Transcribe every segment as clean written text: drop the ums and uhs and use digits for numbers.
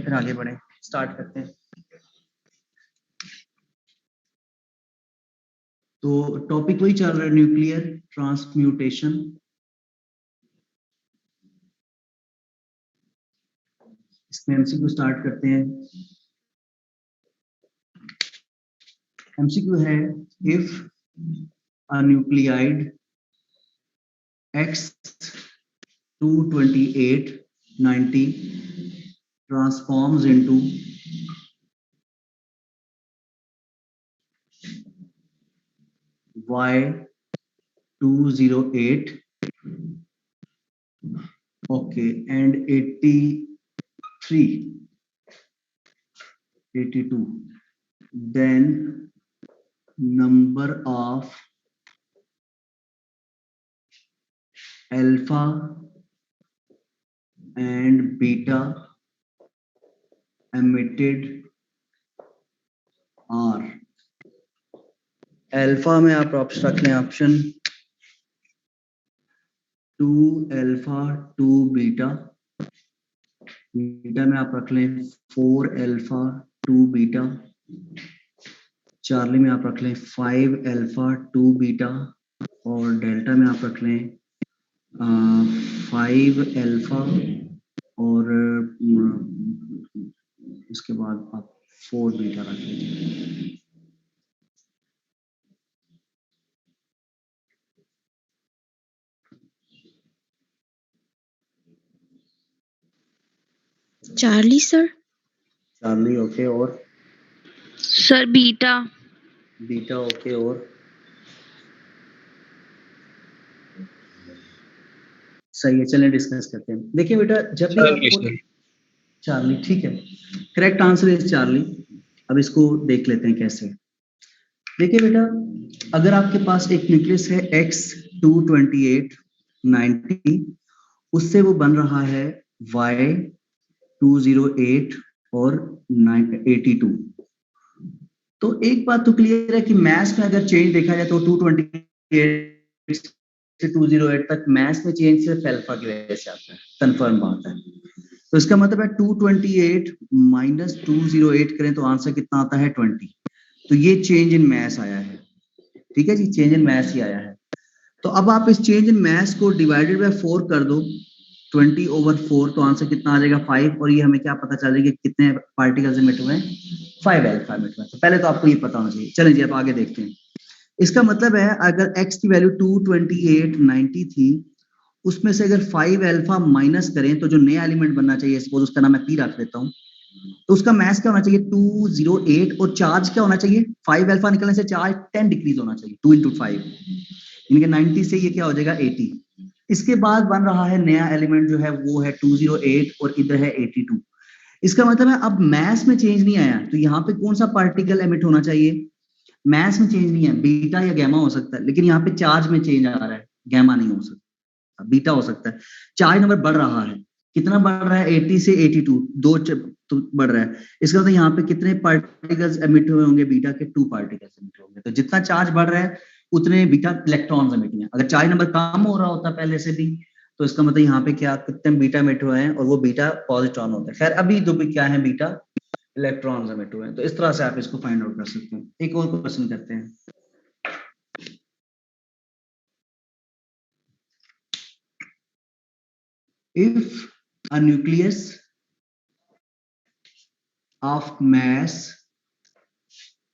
फिर आगे बढ़े, स्टार्ट करते हैं। तो टॉपिक वही चल रहा है, न्यूक्लियर ट्रांसम्यूटेशन। इसमें एमसीक्यू स्टार्ट करते हैं। एमसीक्यू है, if a nuclide X22890 transforms into Y208, okay, and 83, 82, then number of alpha and beta emitted are, alpha में आप रख लें ऑप्शन 2 अल्फा 2 बीटा, बीटा में आप रख लें 4 अल्फा 2 बीटा, चार्ली में आप रख लें 5 अल्फा 2 बीटा, और डेल्टा में आप रख लें 5 अल्फा और इसके बाद आप 4 बीटा रख लीजिए। Charlie sir. चार्ली ओके, और सर बीटा। बीटा ओके, और सही है। चलें डिस्कस करते हैं। देखिए बेटा, जब भी आपको चार्ली, ठीक है, करेक्ट आंसर इज चार्ली। अब इसको देख लेते हैं कैसे। देखिए बेटा, अगर आपके पास एक न्यूक्लियस है X22890, उससे वो बन रहा है Y208 और 82। तो एक बात तो क्लियर है कि मैथ्स में अगर चेंज देखा जाए तो 228 से 208 तक मैथ्स में चेंज सिर्फ अल्फा की वजह से आता है, कंफर्म बात है। तो इसका मतलब है 228 माइनस 208 करें तो आंसर कितना आता है 20। तो ये चेंज इन मैथ्स आया है, ठीक है जी, चेंज इन मैथ्स ही आया है। तो अब आप इस चेंज इन मैथ्स को डिवाइडेड बाय 4 कर दो, 20/4, तो आंसर कितना आ जाएगा 5। और ये हमें क्या पता चल जाएगा कितने पार्टिकल्स एमिट हुए हैं, 5 अल्फा एमिट हुए। तो पहले तो आपको ये पता होना चाहिए। चलें जी, अब आगे देखते हैं। इसका मतलब है अगर x की वैल्यू 22890 थी, उसमें से अगर 5 अल्फा माइनस करें तो जो नया एलिमेंट बनना चाहिए, सपोज उसका नाम मैं p रख देता हूँ, तो उसका मास क्या होना चाहिए 208, और चार्ज क्या होना चाहिए 5 अल्फा निकलने से चार्ज 10 डिक्रीज होना चाहिए, 2 into 5, यानी कि 90 से ये क्या हो जाएगा 80। इसके बाद बन रहा है नया एलिमेंट जो है वो है 208 और इधर है 82। इसका मतलब है अब मैस में चेंज नहीं आया, तो यहाँ पे कौन सा पार्टिकल एमिट होना चाहिए, मैस में चेंज नहीं है, बीटा या गैमा हो सकता है, लेकिन यहाँ पे चार्ज में चेंज आ रहा है, गैमा नहीं हो सकता, बीटा हो सकता है। चार्ज नंबर बढ़ रहा है, कितना बढ़ रहा है 80 से 82, दो तो बढ़ रहा है। इसका मतलब यहाँ पे कितने पार्टिकल्स एमिट हुए होंगे, बीटा के 2 पार्टिकल्स एमिट होंगे। तो जितना चार्ज बढ़ रहा है उतने बीटा इलेक्ट्रॉन्स एमिट हुए। अगर चार्ज नंबर कम हो रहा होता पहले से भी, तो इसका मतलब यहाँ पे क्या कितने बीटा एमिट हुए हैं, और वो बीटा पॉजिट्रॉन होते हैं। खैर अभी तो भी क्या है, बीटा इलेक्ट्रॉन्स एमिट हुए हैं। तो इस तरह से आप इसको फाइंड आउट कर सकते हैं। एक और क्वेश्चन करते हैं। If a nucleus of mass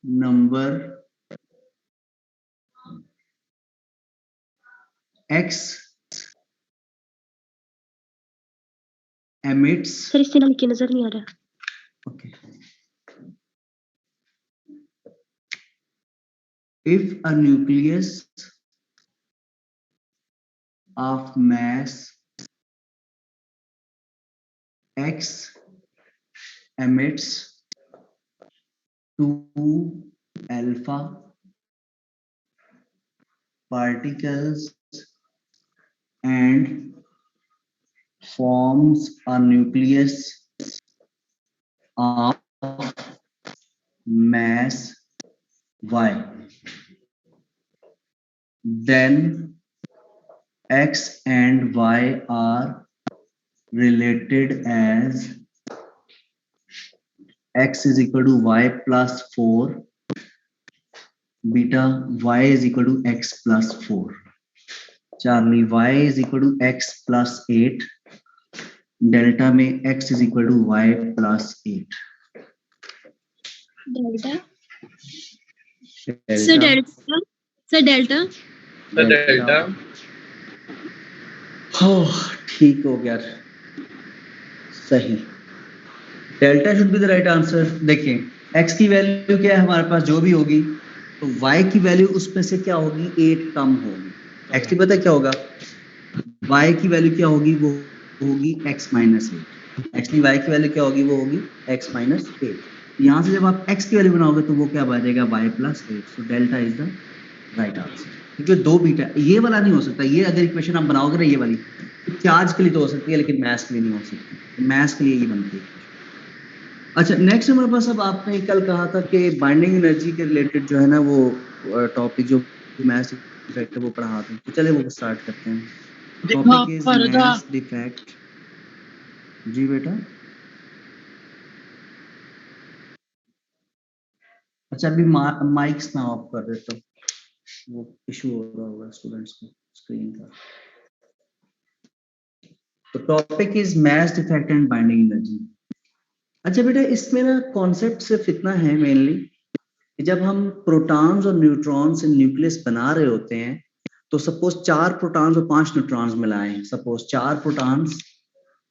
number x emits, sir इससे ना लिखे नजर नहीं आ रहा। okay, if a nucleus of mass x emits 2 alpha particles and forms a nucleus of mass y, then x and y are related as x is equal to y plus 4, beta y is equal to x plus 4, Charlie y is equal to x plus 8, delta में x is equal to y plus 8. Delta delta हो ठीक हो गया, सही। Delta should be the right answer. देखिए x की value क्या है हमारे पास, जो भी होगी तो y की वैल्यू उसमें से क्या होगी, 8 कम होगी। x की पता क्या होगा, y की वैल्यू क्या होगी, वो होगी x माइनस 8। एक्चुअली y की वैल्यू क्या होगी, वो होगी x माइनस 8। यहाँ से जब आप x की वैल्यू बनाओगे तो वो क्या बनेगा, y plus 8। So delta is the right answer. क्योंकि दो बीटा, ये वाला नहीं हो सकता। ये अगर इक्वेशन आप बनाओगे ना ये वाली, तो चार्ज के लिए तो हो सकती है लेकिन मैथ्स के लिए नहीं हो सकती। मैथ्स के लिए ये बनती है। अच्छा नेक्स्ट हमारे पास, अब आपने कल कहा था कि बाइंडिंग एनर्जी के रिलेटेड जो है ना वो टॉपिक जो मैथ्स डिफेक्ट है वो पढ़ाते हैं। तो चले वो स्टार्ट करते हैं। Topic is mass defect. जी बेटा, अच्छा अभी माइक्स ना ऑफ कर देता हूँ, वो इशू हो रहा होगा स्टूडेंट्स को स्क्रीन का। तो topic is mass defect and binding energy. अच्छा बेटा, इसमें ना कॉन्सेप्ट सिर्फ इतना है मेनली कि जब हम प्रोटॉन्स और न्यूट्रॉन्स से न्यूक्लियस बना रहे होते हैं, तो सपोज 4 प्रोटॉन्स और 5 न्यूट्रॉन्स मिलाए हैं। सपोज 4 प्रोटॉन्स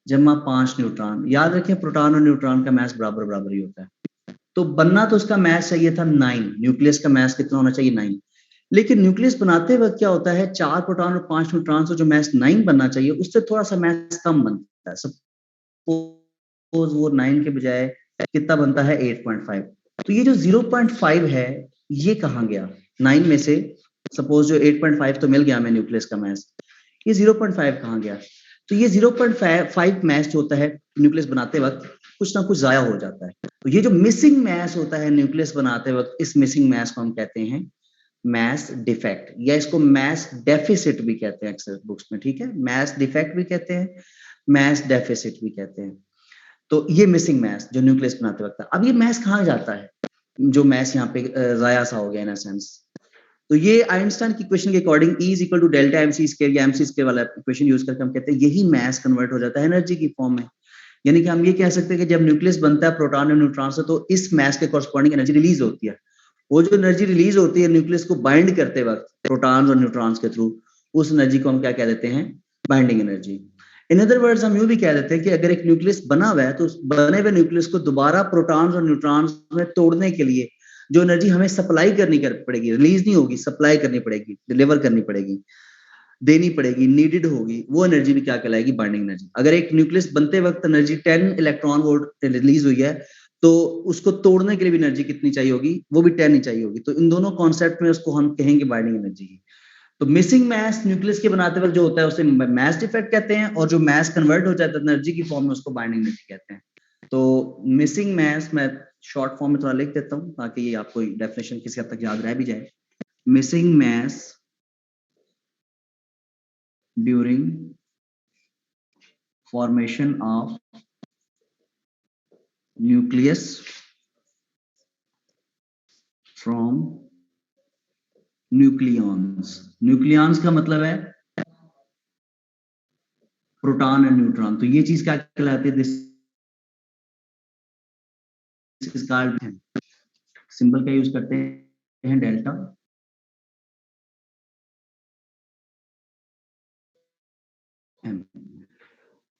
जमा 5 न्यूट्रॉन। याद रखें प्रोटॉन और न्यूट्रॉन का मास बराबर बराबर ही होता है। तो बनना तो उसका मास चाहिए था 9। न्यूक्लियस का मास कितना होना चाहिए, 9। लेकिन न्यूक्लियस बनाते वक्त क्या होता है, 4 प्रोटॉन और 5 न्यूट्रॉन से जो मास 9 बनना चाहिए उससे थोड़ा सा मास कम बनता है। सपोज वो 9 के बजाय कितना बनता है, 8.5। तो ये जो 0.5 है ये कहाँ गया 9 में से? सपोज जो 8.5 तो मिल गया हमें न्यूक्लियस का मास, ये 0.5 कहाँ गया? तो ये 0.5 मास जो होता है न्यूक्लियस बनाते वक्त कुछ ना कुछ जाया हो जाता है। तो ये जो मिसिंग मास होता है न्यूक्लियस बनाते वक्त, इस मिसिंग मास को हम कहते हैं मास डिफेक्ट, या इसको मास डेफिसिट भी कहते हैं अक्सर बुक्स में। ठीक है, मास डिफेक्ट भी कहते हैं, मास डेफिसिट भी कहते हैं। तो ये मिसिंग मास जो न्यूक्लियस बनाते वक्त है। अब ये मास कहाँ जाता है, जो मास यहाँ पे जाया सा हो गया इन अ सेंस? तो ये आइंस्टाइन की इक्वेशन के according E is equal to delta mc square या mc स्क्वायर वाला इक्वेशन यूज करके हम कहते हैं यही मास कन्वर्ट हो जाता है एनर्जी की फॉर्म में। यानी कि हम ये कह सकते हैं कि जब न्यूक्लियस बनता है प्रोटॉन और न्यूट्रॉन से, तो इस मास के कॉरस्पॉन्डिंग एनर्जी रिलीज होती है। वो जो एनर्जी रिलीज होती है न्यूक्लियस को बाइंड करते वक्त प्रोटॉन्स और न्यूट्रॉन्स के थ्रू, उस एनर्जी को हम क्या कह देते हैं, binding energy. In other words हम यूं भी कह देते हैं कि अगर एक न्यूक्लियस बना हुआ है तो उस बने हुए न्यूक्लियस को दोबारा प्रोटॉन्स और न्यूट्रॉन्स में तोड़ने के लिए जो एनर्जी हमें सप्लाई करनी पड़ेगी, रिलीज नहीं होगी, सप्लाई करनी पड़ेगी, डिलीवर करनी पड़ेगी, देनी पड़ेगी, नीडेड होगी, वो एनर्जी भी क्या कहलाएगी, बाइंडिंग एनर्जी। अगर एक न्यूक्लियस बनते वक्त एनर्जी 10 इलेक्ट्रॉन वोल्ट रिलीज हुई है, तो उसको तोड़ने के लिए भी एनर्जी कितनी चाहिए होगी, वो भी 10 ही चाहिए होगी। तो इन दोनों कॉन्सेप्ट में उसको हम कहेंगे बाइंडिंग एनर्जी। तो मिसिंग मास न्यूक्लियस के बनाते वक्त जो होता है उसे मास डिफेक्ट कहते हैं, और जो मास कन्वर्ट हो जाता है एनर्जी की फॉर्म में उसको बाइंडिंग एनर्जी कहते हैं। तो मिसिंग मास मैं शॉर्ट फॉर्म में थोड़ा लिख देता हूँ ताकि ये आपको डेफिनेशन किसी हद तक याद रह भी जाए। Missing mass during formation of nucleus from nucleons. Nucleons का मतलब है प्रोटॉन एंड न्यूट्रॉन। तो ये चीज क्या कहलाती है, दिस इज कॉल्ड, सिंबल का यूज करते हैं डेल्टा।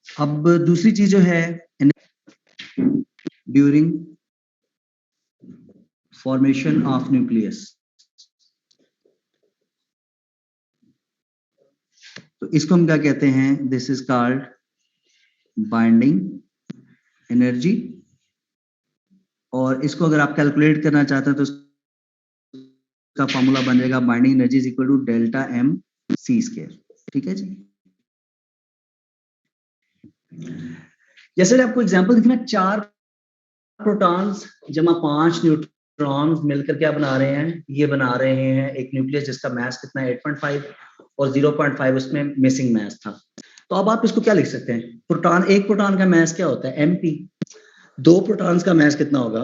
अब दूसरी चीज जो है ड्यूरिंग फॉर्मेशन ऑफ न्यूक्लियस, तो इसको हम क्या कहते हैं, this is called binding energy. और इसको अगर आप कैलकुलेट करना चाहते हैं तो इसका फॉर्मूला बन जाएगा binding energy is equal to delta M C square. ठीक है जी। जैसे आपको एग्जांपल दिखना, 4 प्रोटॉन्स जमा 5 न्यूट्रॉन्स मिलकर क्या बना रहे हैं, ये बना रहे हैं एक न्यूक्लियस जिसका मास कितना है 8.5 और 0.5 उसमें मिसिंग मास था। तो अब आप इसको क्या लिख सकते हैं, प्रोटॉन, एक प्रोटॉन का मास क्या होता है mp। दो प्रोटॉन्स का मास कितना होगा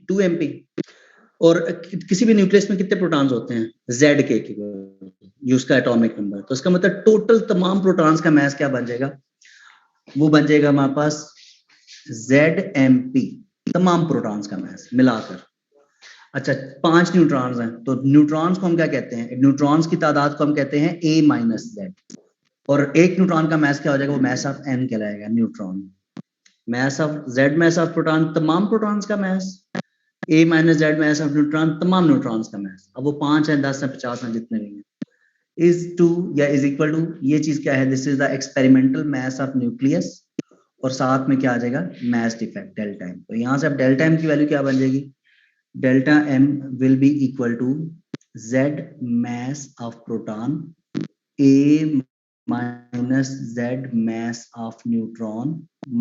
2 mp। और किसी भी न्यूक्लियस में कितने प्रोटॉन्स होते हैं ZK की ये उसका एटॉमिक नंबर। तो इसका मतलब टोटल तमाम प्रोटॉन्स का मास क्या बन जाएगा, वो बन जाएगा हमारे पास ZMP, तमाम प्रोटॉन्स का मास मिलाकर। अच्छा 5 न्यूट्रॉन्स हैं, तो न्यूट्रॉन्स को हम क्या कहते हैं, न्यूट्रॉन्स की तादाद को हम कहते हैं A-Z। और एक न्यूट्रॉन का मास क्या हो जाएगा, वो मास ऑफ n कहलाएगा, neutron. Mass of Z mass of proton, तमाम प्रोटॉन्स का मास, A-Z मास ऑफ न्यूट्रॉन, तमाम न्यूट्रॉन्स का मास। अब वो 5 हैं, 10 हैं, 50 हैं, जितने भी हैं, इज टू या इज इक्वल टू, ये चीज क्या है, this is the experimental mass of nucleus, और साथ में क्या आ जाएगा, मास डिफेक्ट डेल्टा m। तो यहां से अब डेल्टा m की वैल्यू क्या बन जाएगी, delta m will be equal to Z mass of proton A minus Z mass of neutron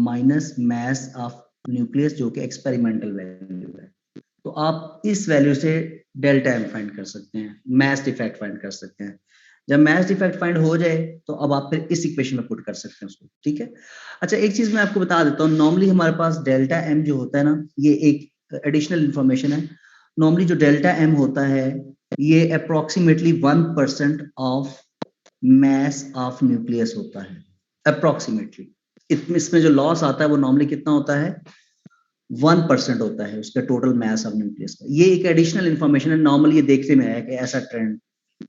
minus mass of nucleus, जो कि एक्सपेरिमेंटल वैल्यू है। तो आप इस वैल्यू से डेल्टा m फाइंड कर सकते हैं, मास डिफेक्ट फाइंड कर सकते हैं। जब मास डिफेक्ट फाइंड हो जाए तो अब आप फिर इस इक्वेशन में पुट कर सकते हैं उसको, ठीक है। अच्छा एक चीज मैं आपको बता देता हूँ, नॉर्मली हमारे पास डेल्टा m जो होता है ना, ये एक एडिशनल इंफॉर्मेशन है। नॉर्मली जो डेल्टा m होता है ये approximately 1% of mass of nucleus होता है, अप्रोक्सीमेटली। इसमें जो लॉस आता है वो नॉर्मली कितना होता है, 1% होता है उसका टोटल मास ऑफ न्यूक्लियस का। ये एक एडिशनल इंफॉर्मेशन है, नॉर्मली ये देखने में आया कि ऐसा ट्रेंड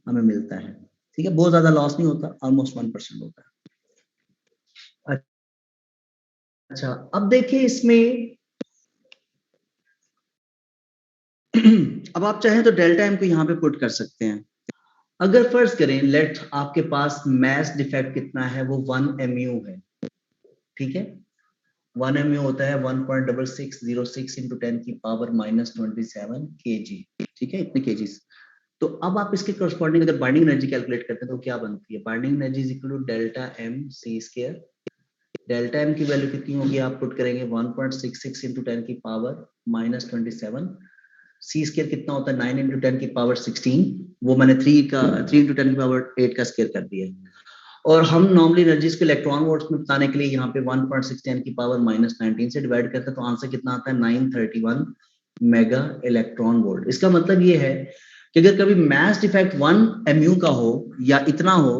हमें मिलता है, ठीक है। बहुत ज्यादा लॉस नहीं होता, ऑलमोस्ट 1% होता है। अच्छा अब देखिए इसमें अब आप चाहें तो डेल्टा m को यहाँ पे पुट कर सकते हैं। अगर फर्ज करें लेट आपके पास मास डिफेक्ट कितना है, वो 1 mu है, ठीक है। 1 mu होता है 1.6606 into 10 की पावर -27 kg, ठीक है, इतने kgs। तो अब आप इसके करस्पॉन्डिंग अगर बाइंडिंग एनर्जी कैलकुलेट करते हैं तो क्या बनती है, binding energy is equal to delta m c²। Delta m की वैल्यू कितनी होगी, आप पुट करेंगे 1.66 into 10 की पावर -27, c² कितना होता है 9 into 10 की पावर 16, वो मैंने 3 into 10 की पावर 8 का स्क्वायर कर दिया है। और हम नॉर्मली एनर्जीज को इलेक्ट्रॉन वोल्ट्स में बताने के लिए यहाँ पे 1.610 की पावर -19 से डिवाइड करते हैं, तो आंसर कितना आता है 931 मेगा इलेक्ट्रॉन वोल्ट। इसका मतलब ये है कि अगर कभी मास डिफेक्ट 1 mu का हो या इतना हो,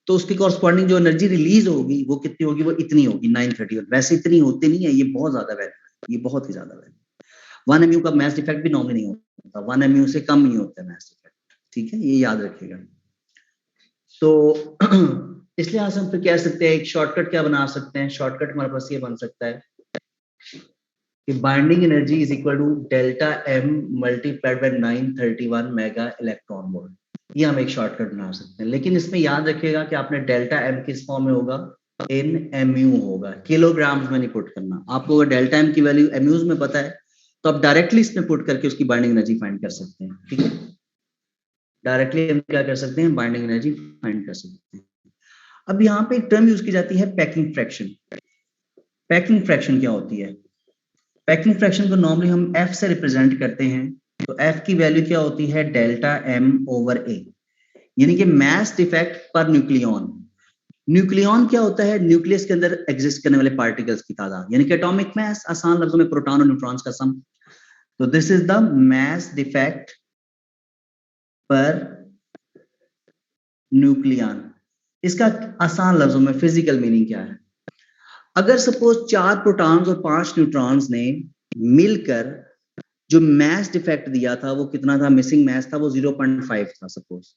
तो उसके कॉरस्पॉन्डिंग जो एनर्जी रिलीज होगी वो कितनी होगी, वो इतनी होगी 931। वैसे इतनी होती नहीं है, ये बहुत ज्यादा वैल्यू, ये बहुत ही ज्यादा वैल्यू। 1 mu का मास डिफेक्ट भी नॉर्मली नहीं होता, 1 mu से कम ही होता है मास डिफेक्ट, ठीक है, ये याद रखिएगा। तो इसलिए आज हम फिर कह सकते हैं एक शॉर्टकट क्या बना सकते हैं, शॉर्टकट हमारे पास ये बन सकता है कि binding energy is equal to delta m multiplied by 931 mega electron volt. ये हम एक शॉर्टकट बना सकते हैं, लेकिन इसमें याद रखिएगा कि आपने डेल्टा m किस फॉर्म में होगा, इन mu होगा, किलोग्राम्स में नहीं पुट करना। आपको अगर डेल्टा m की वैल्यू MUs में पता है तो आप डायरेक्टली इसमें पुट करके उसकी बाइंडिंग एनर्जी फाइंड कर सकते हैं, ठीक है। डायरेक्टली हम क्या कर सकते हैं, बाइंडिंग एनर्जी फाइंड कर सकते हैं। अब यहाँ पे एक टर्म यूज की जाती है पैकिंग फ्रैक्शन। पैकिंग फ्रैक्शन क्या होती है, पैकिंग फ्रैक्शन को नॉर्मली हम F से रिप्रेजेंट करते हैं। तो F की वैल्यू क्या होती है, डेल्टा m ओवर A, यानी कि mass defect per nucleon. Nucleon क्या होता है, न्यूक्लियस के अंदर एग्जिस्ट करने वाले पार्टिकल्स की तादाद, यानी कि एटॉमिक मास, आसान लफ्जों में प्रोटॉन और न्यूट्रॉन्स का सम। तो this is the mass defect per nucleon. इसका आसान लफ्जों में फिजिकल मीनिंग क्या है, अगर सपोज 4 प्रोटॉन्स और 5 न्यूट्रॉन्स ने मिलकर जो मास डिफेक्ट दिया था वो कितना था, मिसिंग मास था वो 0.5 था सपोज।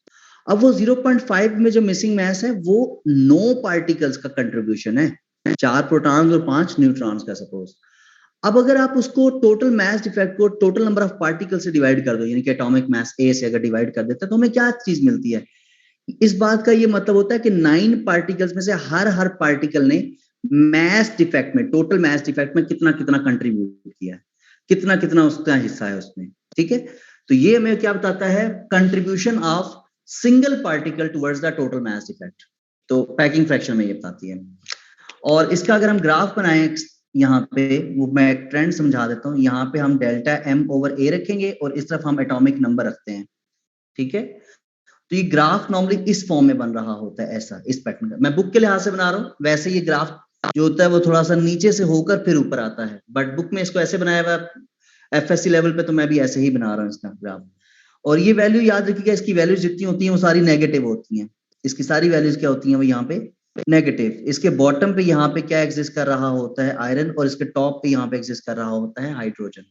अब वो 0.5 में जो मिसिंग मास है वो 9 पार्टिकल्स का कंट्रीब्यूशन है, 4 प्रोटॉन्स और 5 न्यूट्रॉन्स का सपोज। अब अगर आप उसको टोटल मास डिफेक्ट को टोटल नंबर ऑफ पार्टिकल से डिवाइड कर दो, यानी कि एटॉमिक मास A से अगर डिवाइड कर देते हैं तो हमें क्या चीज मिलती है, इस बात का ये मतलब होता है कि 9 पार्टिकल्स में से हर पार्टिकल ने मास डिफेक्ट में, टोटल मास डिफेक्ट में कितना कितना कंट्रीब्यूट किया है, कितना कितना उसका हिस्सा है उसमें, ठीक है। तो ये हमें क्या बताता है, contribution of single particle towards the total mass defect. तो पैकिंग फ्रैक्शन में ये बताती है। और इसका अगर हम ग्राफ बनाएं यहाँ पे, वो मैं एक ट्रेंड समझा देता हूँ। यहाँ पे हम डेल्टा m ओवर A रखेंगे और इस तरफ हम एटॉमिक नंबर रखते हैं, ठीक है। तो ये ग्राफ नॉर्मली इस फॉर्म में बन रहा होता है, ऐसा इस पैटर्न का। मैं बुक के लिहाज से बना रहा हूँ, वैसे ये ग्राफ जो होता है वो थोड़ा सा नीचे से होकर फिर ऊपर आता है, बट बुक में इसको ऐसे बनाया हुआ है एफएससी लेवल पे, तो मैं भी ऐसे ही बना रहा हूँ इसका ग्राफ। और ये वैल्यू याद रखिएगा, इसकी वैल्यूज जितनी होती हैं वो सारी नेगेटिव होती हैं, इसकी सारी वैल्यूज क्या होती हैं वो यहाँ पे नेगेटिव। इसके बॉटम पे यहाँ पे क्या एग्जिस्ट कर रहा होता है, आयरन, और इसके टॉप पे यहाँ पे एग्जिस्ट कर रहा होता है हाइड्रोजन।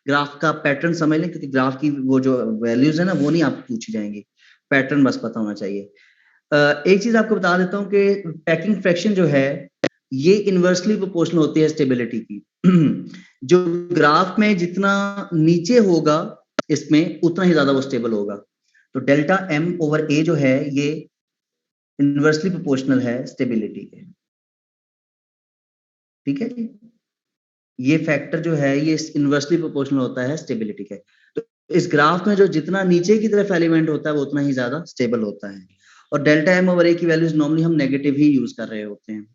ग्राफ का पैटर्न समझ लें, क्योंकि ग्राफ की वो जो वैल्यूज है ना वो नहीं आपको पूछी जाएंगी, पैटर्न बस पता होना चाहिए। एक चीज आपको बता देता हूँ कि पैकिंग फ्रैक्शन जो है ये इनवर्सली प्रोपोर्शनल होती है स्टेबिलिटी की। जो ग्राफ में जितना नीचे होगा इसमें उतना ही ज्यादा वो स्टेबल होगा। तो डेल्टा एम ओवर ए जो है ये इनवर्सली प्रोपोर्शनल है स्टेबिलिटी के, ठीक है जी। ये फैक्टर जो है ये इनवर्सली प्रोपोर्शनल होता है स्टेबिलिटी के। तो इस ग्राफ में जो जितना नीचे की तरफ एलिमेंट होता है वो उतना ही ज्यादा स्टेबल होता है। और डेल्टा एम ओवर ए की वैल्यूज नॉर्मली हम नेगेटिव ही यूज कर रहे होते हैं।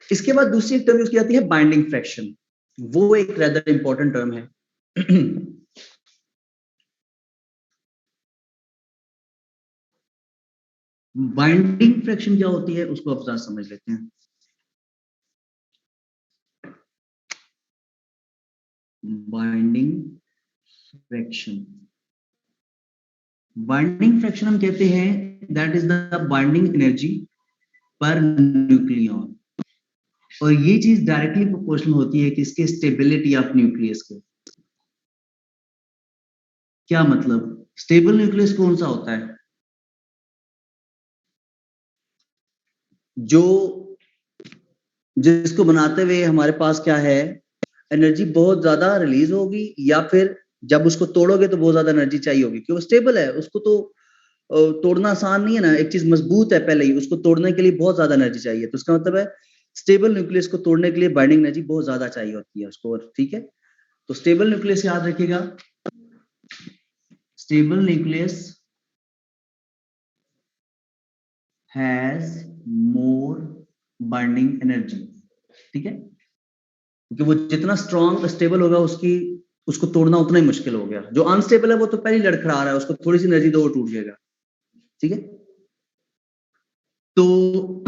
इसके बाद दूसरी टर्म यूज की जाती है बाइंडिंग फ्रैक्शन, वो एक रेदर इंपॉर्टेंट टर्म है। बाइंडिंग फ्रैक्शन क्या होती है उसको आप समझ लेते हैं। बाइंडिंग फ्रैक्शन, बाइंडिंग फ्रैक्शन हम कहते हैं that is the binding energy per nucleon, और ये चीज डायरेक्टली प्रोपोर्शनल होती है किसके, स्टेबिलिटी ऑफ न्यूक्लियस के। क्या मतलब, स्टेबल न्यूक्लियस कौन सा होता है, जो जिसको बनाते हुए हमारे पास क्या है, एनर्जी बहुत ज्यादा रिलीज होगी, या फिर जब उसको तोड़ोगे तो बहुत ज्यादा एनर्जी चाहिए होगी, क्योंकि वो स्टेबल है, उसको तो तोड़ना आसान नहीं है ना। एक चीज मजबूत है पहले ही, उसको तोड़ने के लिए बहुत ज्यादा एनर्जी चाहिए, तो उसका मतलब है स्टेबल न्यूक्लियस को तोड़ने के लिए बाइंडिंग एनर्जी बहुत ज्यादा चाहिए होती है उसको, ठीक है। तो स्टेबल न्यूक्लियस याद रखिएगा, stable nucleus has more binding energy, ठीक है, क्योंकि वो जितना स्ट्रॉन्ग स्टेबल होगा उसको तोड़ना उतना ही मुश्किल हो गया। जो अनस्टेबल है वो तो पहले ही लड़खड़ा रहा है, उसको थोड़ी सी एनर्जी दो वो टूट जाएगा, ठीक है। तो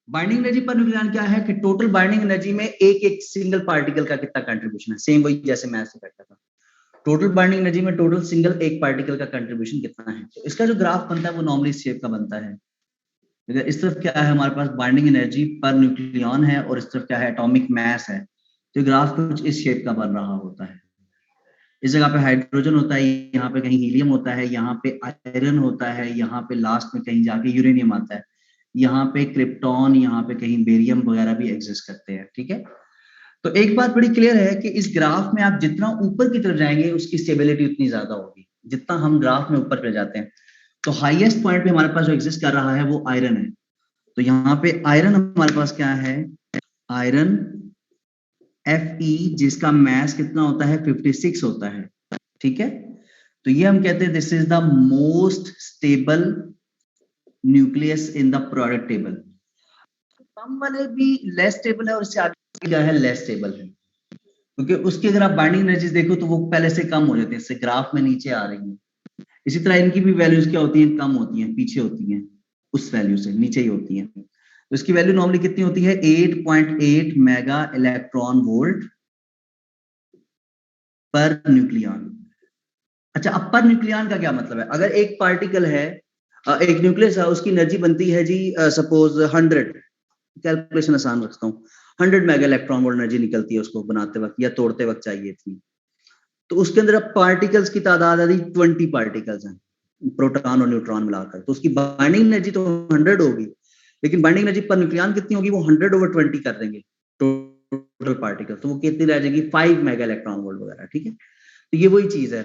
बाइंडिंग एनर्जी पर न्यूक्लियन क्या है कि टोटल बाइंडिंग एनर्जी में एक एक सिंगल पार्टिकल का कितना कंट्रीब्यूशन है, सेम वही जैसे मैथ से करता था। टोटल बाइंडिंग एनर्जी में टोटल सिंगल एक पार्टिकल का कंट्रीब्यूशन कितना है। तो इसका जो ग्राफ बनता है वो नॉर्मली इस शेप का बनता है। इस तरफ क्या है हमारे पास बाइंडिंग एनर्जी पर न्यूक्लियन है, और इस तरफ क्या है एटॉमिक मास है। तो ग्राफ कुछ इस शेप का बन रहा होता है। इस जगह पे हाइड्रोजन होता है, यहाँ पे कहीं हीलियम होता है, यहाँ पे आयरन होता है, यहाँ पे लास्ट में कहीं जाके यूरेनियम आता है, यहाँ पे क्रिप्टॉन, यहाँ पे कहीं बेरियम वगैरह भी एग्जिस्ट करते हैं, ठीक है। तो एक बात बड़ी क्लियर है कि इस ग्राफ में आप जितना ऊपर की तरफ जाएंगे उसकी स्टेबिलिटी उतनी ज्यादा होगी, जितना हम ग्राफ में ऊपर पे जाते हैं। तो हाईएस्ट पॉइंट पे हमारे पास जो एग्जिस्ट कर रहा है वो आयरन है। तो यहाँ पे आयरन हमारे पास क्या है, आयरन Fe, जिसका मास कितना होता है 56 होता है, ठीक है। तो ये हम कहते हैं this is the most stable nucleus in the product table. कम वाले भी लेस स्टेबल है और इससे आगे क्या है लेस स्टेबल है, क्योंकि उसकी अगर आप बाइंडिंग एनर्जीज देखो तो वो पहले से कम हो जाती है, इससे ग्राफ में नीचे आ रही है। इसी तरह इनकी भी वैल्यूज क्या होती हैं, कम होती हैं, पीछे होती हैं, उस वैल्यू से नीचे ही होती हैं। तो इसकी वैल्यू नॉर्मली कितनी होती है 8.8 mega electron volt per nucleon. अच्छा, अब पर न्यूक्लियन का क्या मतलब है, अगर एक पार्टिकल है, एक न्यूक्लियस है, उसकी एनर्जी बनती है जी सपोज 100, कैलकुलेशन आसान रखता हूँ, 100 मेगा इलेक्ट्रॉन वोल्ट एनर्जी निकलती है उसको बनाते वक्त या तोड़ते वक्त चाहिए थी। तो उसके अंदर अब पार्टिकल्स की तादाद है 20 पार्टिकल्स हैं, प्रोटॉन और न्यूट्रॉन मिलाकर। तो उसकी बाइंडिंग एनर्जी तो 100 होगी, लेकिन बाइंडिंग एनर्जी पर न्यूक्लियन कितनी होगी, वो 100/20 कर देंगे टोटल पार्टिकल, तो वो कितनी रह जाएगी 5 मेगा इलेक्ट्रॉन वोल्ट वगैरह, ठीक है। तो ये वही चीज है,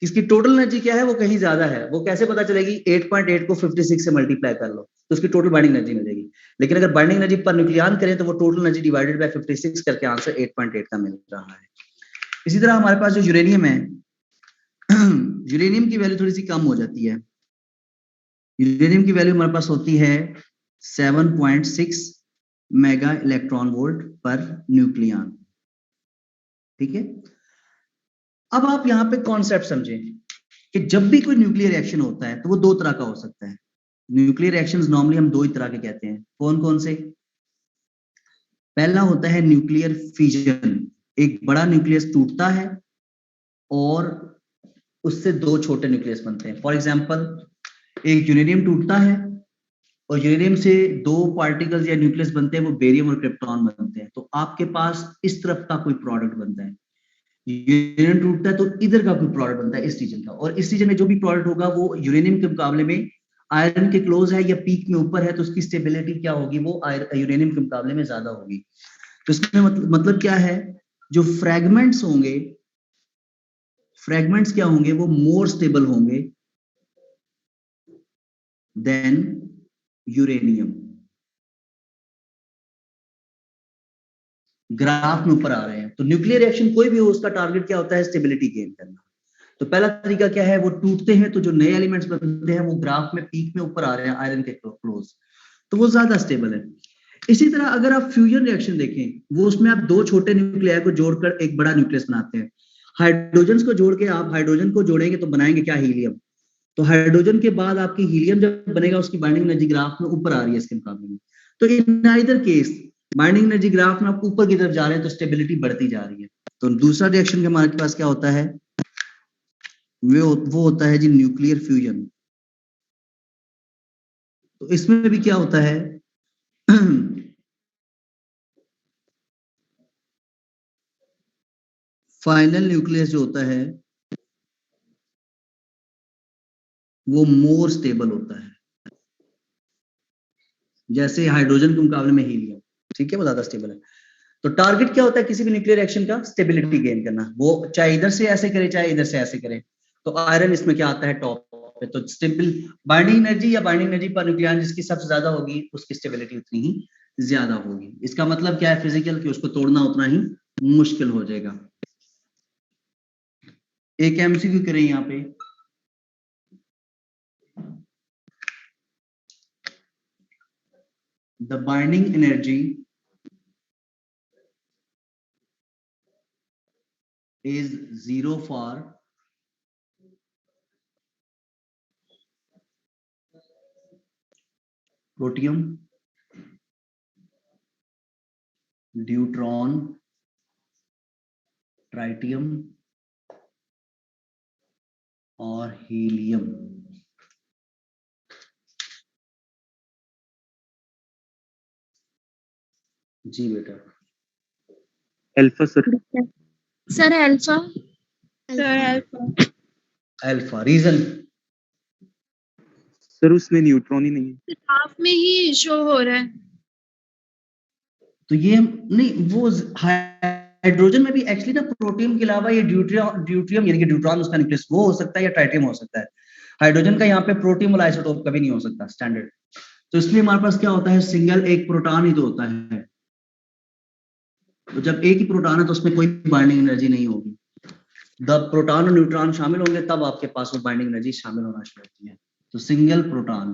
इसकी टोटल एनर्जी क्या है वो कहीं ज्यादा है। वो कैसे पता चलेगी, 8.8 को 56 से मल्टीप्लाई कर लो तो उसकी टोटल बाइंडिंग एनर्जी मिलेगी। लेकिन अगर बाइंडिंग एनर्जी पर न्यूक्लियन करें तो वो टोटल एनर्जी डिवाइडेड बाय 56 करके आंसर 8.8 का मिल रहा है। इसी तरह हमारे पास जो यूरेनियम है, यूरेनियम की वैल्यू थोड़ी सी कम हो जाती है। यूरेनियम की वैल्यू हमारे पास होती है 7.6 mega electron volt per nucleon, ठीक है। अब आप यहाँ पे कॉन्सेप्ट समझें कि जब भी कोई न्यूक्लियर रिएक्शन होता है तो वो दो तरह का हो सकता है। न्यूक्लियर रिएक्शंस नॉर्मली हम दो ही तरह के कहते हैं, कौन कौन से, पहला होता है न्यूक्लियर फिजन, एक बड़ा न्यूक्लियस टूटता है और उससे दो छोटे न्यूक्लियस बनते हैं। फॉर एग्जांपल एक यूरेनियम टूटता है और यूरेनियम से दो पार्टिकल्स या न्यूक्लियस बनते हैं, वो बेरियम और क्रिप्टॉन बनते हैं। तो आपके पास इस तरफ का कोई प्रोडक्ट बनता है, यूरेनियम टूटता है तो इधर का कोई प्रोडक्ट बनता है इस रीजन का, और इस रीजन में जो भी प्रोडक्ट होगा वो यूरेनियम के मुकाबले में आयरन के क्लोज है या पीक में ऊपर है, तो उसकी स्टेबिलिटी क्या होगी, वो यूरेनियम के मुकाबले में ज्यादा होगी। तो इसमें मतलब क्या है, जो फ्रैगमेंट्स होंगे, फ्रैगमेंट्स क्या होंगे, वो मोर स्टेबल होंगे देन यूरेनियम। ग्राफ में ऊपर आ रहे हैं। तो न्यूक्लियर रिएक्शन कोई भी हो, उसका टारगेट क्या होता है, स्टेबिलिटी गेन करना। तो पहला तरीका क्या है, वो टूटते हैं तो जो नए एलिमेंट्स बनते हैं वो ग्राफ में पीक में ऊपर आ रहे हैं आयरन के क्लोज, तो वो ज्यादा स्टेबल है। इसी तरह अगर आप फ्यूजन रिएक्शन देखें, वो उसमें आप दो छोटे न्यूक्लियाई को जोड़कर एक बड़ा न्यूक्लियस बनाते हैं। हाइड्रोजन को जोड़ के आप हाइड्रोजन को जोड़ेंगे तो बनाएंगे क्या, हीलियम। तो हाइड्रोजन के बाद आपकी हीलियम जब बनेगा, उसकी बाइंडिंग एनर्जी ग्राफ में ऊपर आ रही है इसके मुकाबले में। तो in either case binding energy graph में आप ऊपर की तरफ जा रहे हैं तो स्टेबिलिटी बढ़ती जा रही है। तो दूसरा रिएक्शन के हमारे पास क्या होता है, वो होता है जी न्यूक्लियर फ्यूजन। तो इसमें भी क्या होता है, फाइनल न्यूक्लियस जो होता है वो मोर स्टेबल होता है, जैसे हाइड्रोजन के मुकाबले में हीलियम, ठीक है, वो ज्यादा स्टेबल है। तो टारगेट क्या होता है किसी भी न्यूक्लियर रिएक्शन का, स्टेबिलिटी गेन करना, वो चाहे इधर से ऐसे करे चाहे इधर से ऐसे करे। तो आयरन इसमें क्या आता है, टॉप पे। तो स्टेबल बाइंडिंग एनर्जी या बाइंडिंग एनर्जी पर न्यूक्लियन जिसकी सबसे ज्यादा होगी, उसकी स्टेबिलिटी उतनी ही ज्यादा होगी। इसका मतलब क्या है फिजिकल, कि उसको तोड़ना उतना ही मुश्किल हो जाएगा। एक एमसीक्यू करें यहाँ पे, the binding energy is 0 for protium, deuteron, tritium और हीलियम। जी बेटा। Alpha sir. Sir alpha. Alpha reason, sir उसमें न्यूट्रॉन ही नहीं है, ग्राफ में ही शो हो रहा है। तो ये नहीं, वो हाइड्रोजन में भी एक्चुअली ना प्रोटियम के अलावा ये ड्यूट्रियम यानी कि ड्यूट्रॉन उसका न्यूक्लियस वो हो सकता है या ट्राइटियम हो सकता है। हाइड्रोजन का यहाँ पे प्रोटियम वाला आइसोटोप कभी नहीं हो सकता स्टैंडर्ड। तो इसलिए हमारे पास क्या होता है, सिंगल एक प्रोटॉन ही तो होता है। तो जब एक ही प्रोटॉन है तो उसमें कोई बाइंडिंग एनर्जी नहीं होगी। जब प्रोटॉन और न्यूट्रॉन शामिल होंगे तब आपके पास वो बाइंडिंग एनर्जी शामिल होना शुरू होती है। तो सिंगल प्रोटॉन,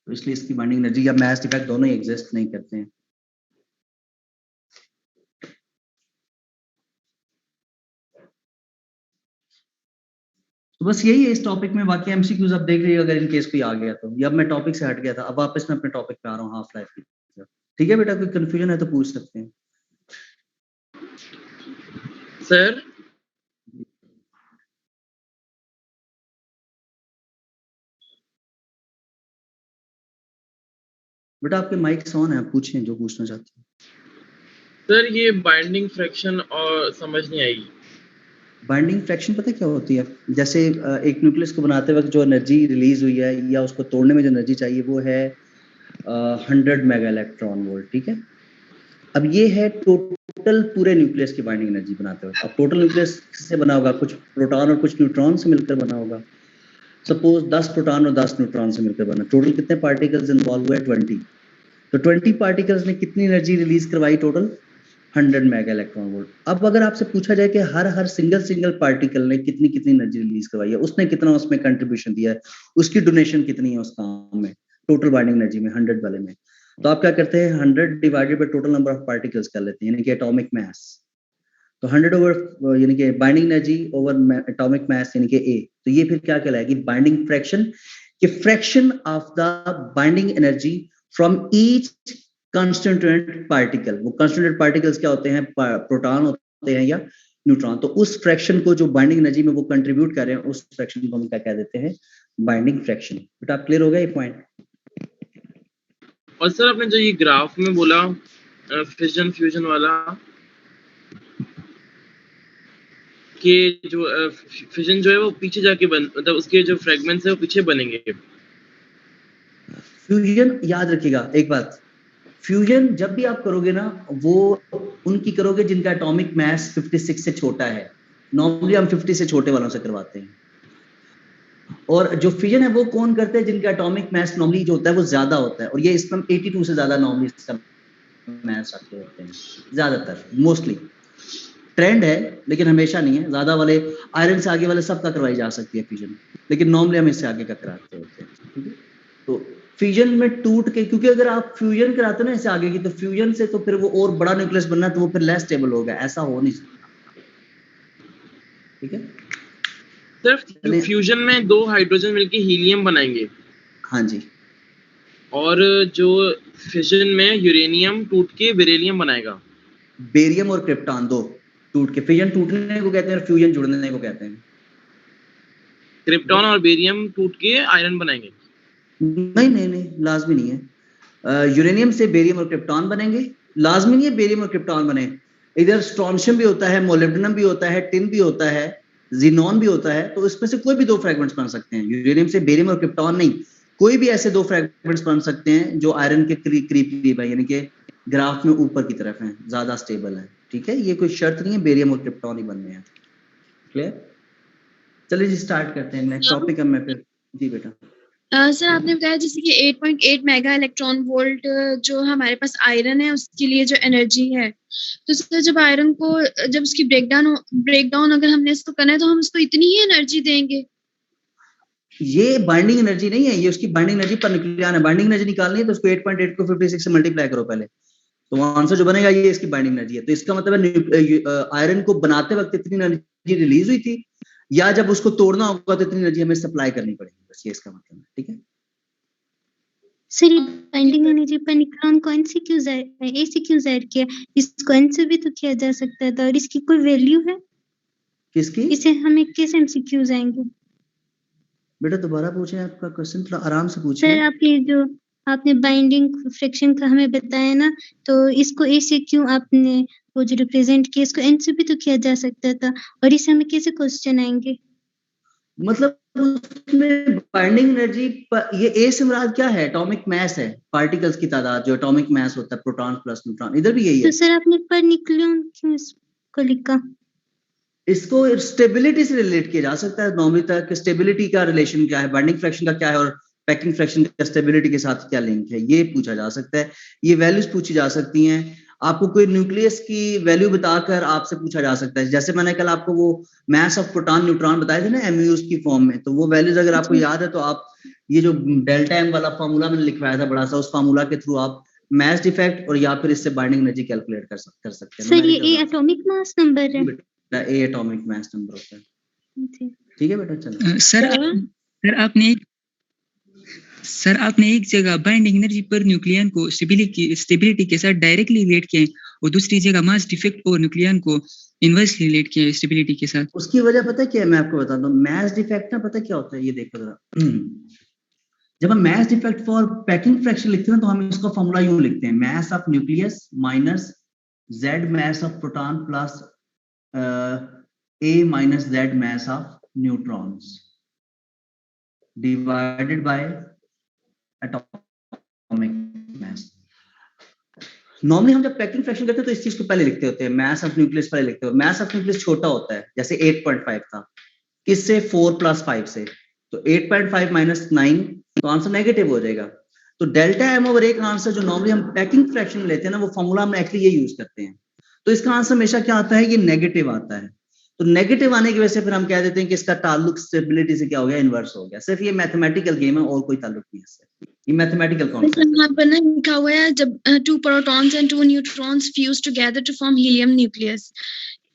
तो इसलिए इसकी बाइंडिंग एनर्जी या मास इफेक्ट दोनों ही एग्जिस्ट नहीं करते हैं। तो बस यही है इस टॉपिक में। बाकी एमसीक्यूज आप देख लीजिए अगर इन केस कोई आ गया तो। ये अब मैं टॉपिक से हट गया था, अब वापस मैं अपने टॉपिक पे आ रहा हूँ, हाफ लाइफ की। ठीक है बेटा, कोई कंफ्यूजन है तो पूछ सकते हैं सर। बेटा आपके माइक ऑन है, आप पूछें जो पूछना चाहते हैं। सर ये बाइंडिंग फ्रैक्शन और समझ नहीं आई। बाइंडिंग फ्रैक्शन पता क्या होती है, जैसे एक न्यूक्लियस को बनाते वक्त जो एनर्जी रिलीज हुई है या उसको तोड़ने में जो एनर्जी चाहिए वो है 100 मेगा इलेक्ट्रॉन वोल्ट, ठीक है। अब ये है टोटल पूरे न्यूक्लियस की बाइंडिंग एनर्जी बनाते वक्त। अब टोटल न्यूक्लियस किससे बना होगा, कुछ प्रोटॉन और कुछ न्यूट्रॉन से मिलकर बना होगा। सपोज 10 प्रोटॉन और 10 न्यूट्रॉन से मिलकर बना, टोटल कितने पार्टिकल्स इन्वॉल्व हुए, 20। तो 20 पार्टिकल्स ने कितनी एनर्जी रिलीज करवाई, टोटल 100 मेगा इलेक्ट्रॉन वोल्ट। अब अगर आपसे पूछा जाए कि हर सिंगल पार्टिकल ने कितनी एनर्जी रिलीज करवाई है, उसने कितना उसमें कंट्रीब्यूशन दिया है, उसकी डोनेशन कितनी है उस काम में, टोटल बाइंडिंग एनर्जी में 100 वाले में, तो आप क्या करते हैं 100 divided by total number of particles कर लेते हैं, यानी कि एटॉमिक मास। तो 100 ओवर यानी कि binding energy over atomic mass यानी कि A। तो ये फिर क्या कहलाएगी, बाइंडिंग फ्रैक्शन, कि fraction of the binding energy from each constituent particle. वो कंस्टिट्यूएंट पार्टिकल्स क्या होते हैं? प्रोटॉन होते हैं या न्यूट्रॉन। तो उस फ्रैक्शन को जो बाइंडिंग एनर्जी में वो कंट्रीब्यूट कर रहे हैं, उस फ्रैक्शन को हम क्या कह देते हैं? Binding fraction. बेटा आप क्लियर हो गया ये पॉइंट? और सर आपने जो ये ग्राफ में बोला फिजन फ्यूजन वाला, कि जो फिजन जो है वो पीछे जाके मतलब उसके जो फ्रेगमेंट्स है वो पीछे बनेंगे। फ्यूजन याद रखिएगा एक बात, फ्यूजन जब भी आप करोगे ना, वो उनकी करोगे जिनका एटॉमिक मास 56 से छोटा है। नॉर्मली हम 50 से छोटे वालों से करवाते हैं। और जो फिजन है वो कौन करते हैं? जिनका एटॉमिक मास नॉर्मली जो होता है वो ज्यादा होता है। और ये इसमें 82 से ज्यादा नॉर्मली इसका मास रखते होते हैं ज्यादातर, मोस्टली। ट्रेंड है लेकिन हमेशा नहीं है। ज्यादा वाले आयरन से आगे वाले सबका करवाई जा सकती है फ्यूजन, लेकिन नॉर्मली हम इससे आगे का कराते होते हैं। ठीक है, तो फ्यूजन में टूट के, क्योंकि अगर आप फ्यूजन कराते हो ना इससे आगे की, तो फ्यूजन से तो फिर वो और बड़ा न्यूक्लियस बनना, तो वो फिर लेस स्टेबल होगा। ऐसा हो नहीं सकता। ठीक है सिर्फ फ्यूजन में 2 हाइड्रोजन मिलके हीलियम बनाएंगे। हाँ जी। और जो फिजन में यूरेनियम टूट के बेरिलियम बनाएगा। बेरियम और क्रिप्टॉन दो टूट के, फिजन टूटने को कहते हैं और फ्यूजन जुड़ने को कहते हैं। क्रिप्टॉन और बेरियम टूट के आयरन बनाएंगे। नहीं नहीं नहीं, लाजमी नहीं है। यूरेनियम से बेरियम और क्रिप्टॉन बनेंगे। लाजमी नहीं है बेरियम और क्रिप्टॉन बने। इधर स्ट्रोंशियम भी होता है, मोलिब्डेनम भी होता है, टिन भी होता है, जीनॉन भी होता है। तो इसमें से कोई भी 2 फ्रैगमेंट्स बन सकते हैं। यूरेनियम से बेरियम और क्रिप्टॉन नहीं, कोई भी ऐसे 2 फ्रैगमेंट्स बन सकते हैं जो आयरन के करीब है, यानी कि ग्राफ में ऊपर की तरफ है, ज्यादा स्टेबल है। ठीक है, ये कोई शर्त नहीं है बेरियम और क्रिप्टॉन ही बनने हैं। क्लियर? चलिए जी स्टार्ट करते हैं नेक्स्ट टॉपिक। अब मैं फिर जी बेटा सर आपने बताया जैसे कि 8.8 मेगा इलेक्ट्रॉन वोल्ट जो हमारे पास आयरन है उसके लिए जो एनर्जी है, तो सर जब आयरन को जब उसकी ब्रेकडाउन अगर हमने इसको करना है तो हम उसको इतनी ही एनर्जी देंगे? ये बाइंडिंग एनर्जी नहीं है, ये उसकी बाइंडिंग एनर्जी पर निकलना है। बाइंडिंग एनर्जी निकालनी है तो उसको 8.8 को 56 से मल्टीप्लाई करो पहले, तो आंसर जो बनेगा ये इसकी बाइंडिंग एनर्जी है। तो इसका मतलब है आयरन को बनाते वक्त इतनी एनर्जी रिलीज हुई थी, या जब उसको तोड़ना होगा तो इतनी एनर्जी हमें सप्लाई करनी पड़ेगी, बस ये इसका मतलब है। ठीक है सर, ये बाइंडिंग एनर्जी पर न्यूक्लियन को ऐसे क्यों जाहिर किया? इसको ऐसे भी तो किया जा सकता था, और इसकी कोई वैल्यू है? किसकी? इसे हमें किस एमसीक्यूज आएंगे? बेटा दोबारा पूछें, आपका क्वेश्चन थोड़ा आराम से पूछिए। सर, आपने बाइंडिंग फ्रिक्शन का हमें बताया ना, तो इसको ऐसे क्यों आपने वो जो रिप्रेजेंट किया, इसको ऐसे भी तो किया जा सकता था, और इसे हमें कैसे क्वेश्चन आएंगे? मतलब उसमें बाइंडिंग एनर्जी ये ए से मुराद क्या है? एटॉमिक मास है, पार्टिकल्स की तादाद जो एटॉमिक मास होता है, प्रोटॉन प्लस न्यूट्रॉन। इधर भी यही है। तो सर आपने पर न्यूक्लियन क्यों इसको लिखा? इसको स्टेबिलिटी से रिलेट किया जा सकता है। नॉर्मली तक स्टेबिलिटी का रिलेशन क्या है, बाइंडिंग फ्रैक्शन का क्या है, और पैकिंग फ्रैक्शन का स्टेबिलिटी के साथ क्या लिंक है, ये पूछा जा सकता है। ये वैल्यूज पूछी जा सकती हैं। आपको कोई न्यूक्लियस की वैल्यू बताकर आपसे पूछा जा सकता है। जैसे मैंने कल आपको वो मास ऑफ प्रोटॉन न्यूट्रॉन बताए थे ना एमयूज की फॉर्म में, तो वो वैल्यूज अगर आपको याद है तो आप ये जो डेल्टा एम वाला फॉर्मूला मैंने लिखवाया था बड़ा सा, उस फॉर्मूला के थ्रू आप मास डिफेक्ट और या फिर इससे बाइंडिंग एनर्जी कैलकुलेट कर सकते हैं। सर, ये एटॉमिक मास नंबर है? ए एटॉमिक मास नंबर होता है। ठीक है बेटा, चलो। सर आपने एक जगह बाइंडिंग एनर्जी पर न्यूक्लियन को स्टेबिलिटी के साथ डायरेक्टली रिलेट किया है, और दूसरी जगह मास डिफेक्ट और न्यूक्लियन को इनवर्सली रिलेट किया है स्टेबिलिटी के साथ। उसकी वजह पता है क्या है? मैं आपको बताता हूँ। मास डिफेक्ट ना पता क्या होता है, ये देखो जरा। जब हम mass defect for packing fraction लिखते हैं तो हम इसका फॉर्मूला यूं लिखते हैं, mass of nucleus minus z mass of proton plus a minus z mass of neutrons divided by atomic mass. Normally हम जब पैकिंग फ्रैक्शन करते हैं तो इस चीज को पहले लिखते होते हैं, मास ऑफ न्यूक्लियस पहले लिखते हैं। मास ऑफ न्यूक्लियस छोटा होता है, जैसे 8.5 था, किससे? 4 + 5 से। तो 8.5 - 9 तो आंसर नेगेटिव हो जाएगा। तो डेल्टा एम ओवर ए का आंसर जो नॉर्मली हम पैकिंग फ्रैक्शन में लेते हैं ना, वो फॉर्मूला हम एक्चुअली ये यूज करते हैं। तो इसका आंसर हमेशा क्या आता है? ये नेगेटिव आता है। तो नेगेटिव आने की वजह से फिर हम कह देते हैं कि इसका ताल्लुक स्टेबिलिटी से क्या हो गया? इन्वर्स हो गया। सिर्फ ये मैथमेटिकल गेम है और कोई ताल्लुक नहीं है इससे। ये मैथमेटिकल कॉन्सेप्ट है। यहाँ पर ना लिखा हुआ है जब 2 protons and 2 neutrons fuse together to form helium nucleus.